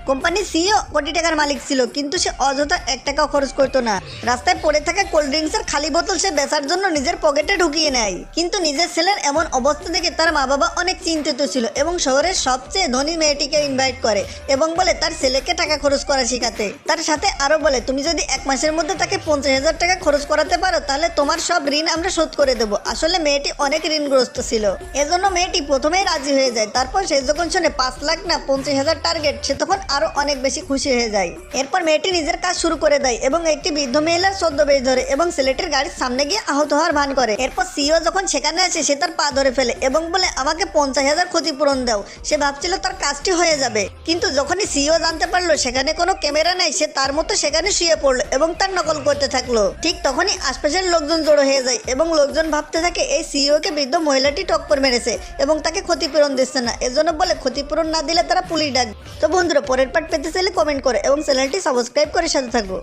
কোম্পানির সিইও কোটি টাকার মালিক ছিল, কিন্তু সে অযথা 1 টাকাও খরচ করতো না। রাস্তায় পড়ে থাকা কোল্ড ড্রিঙ্কসের খালি বোতল সে বেচার জন্য নিজের পকেটে ঢুকিয়ে নেয়। কিন্তু নিজের ছেলের এমন অবস্থা দেখে তার মা বাবা অনেক চিন্তিত ছিল এবং শহরের সবচেয়ে ধনী মেয়েটিকে ইনভাইট করে এবং বলে তার ছেলেকে টাকা খরচ করা শেখাতে। তার সাথে আরো বলে, তুমি যদি 1 মাসের মধ্যে তাকে 50,000 টাকা খরচ করাতে পারো তাহলে তোমার সব ঋণ আমরা শোধ করে দেবো। আসলে মেয়েটি অনেক ঋণগ্রস্ত ছিল, এজন্য মেয়েটি প্রথমেই রাজি হয়ে যায়। তারপর সে যখন শুনে 5 লাখ না 50,000 টার্গেট, সে তখন আরো অনেক বেশি খুশি হয়ে যায়। এরপর মেয়েটি নিজের কাজ শুরু করে দেয় এবং একটি বৃদ্ধ মহিলার ছদ্মবেশ ধরে এবং ছেলেটির গাড়ির সামনে গিয়ে আহত হওয়ার ভান করে। এরপর সিইও যখন সেখানে আসে সে তার পা ধরে ফেলে এবং বলে, আমাকে 50,000 ক্ষতিপূরণ দাও। সে ভাবছিল তার কাজটি হয়ে যাবে, কিন্তু যখনই সিইও জানতে পারলো সেখানে কোনো ক্যামেরা নেই, সে তার মতো সেখানে শুয়ে পড়লো এবং তার নকল করতে থাকলো। ঠিক তখনই আশপাশের লোকজন জড়ো হয়ে যায় এবং লোকজন ভাবতে থাকে এই সিইও কে বৃদ্ধ মহিলাটি টক্কর মেরেছে এবং তাকে ক্ষতিপূরণ দিচ্ছে না, এজন্য বলে ক্ষতিপূরণ না দিলে তারা পুলিশ ডাকবে। তো বন্ধুরা, পরের পার্ট পেতে চাইলে কমেন্ট করে এবং চ্যানেলটি সাবস্ক্রাইব করে সাথে থাকো।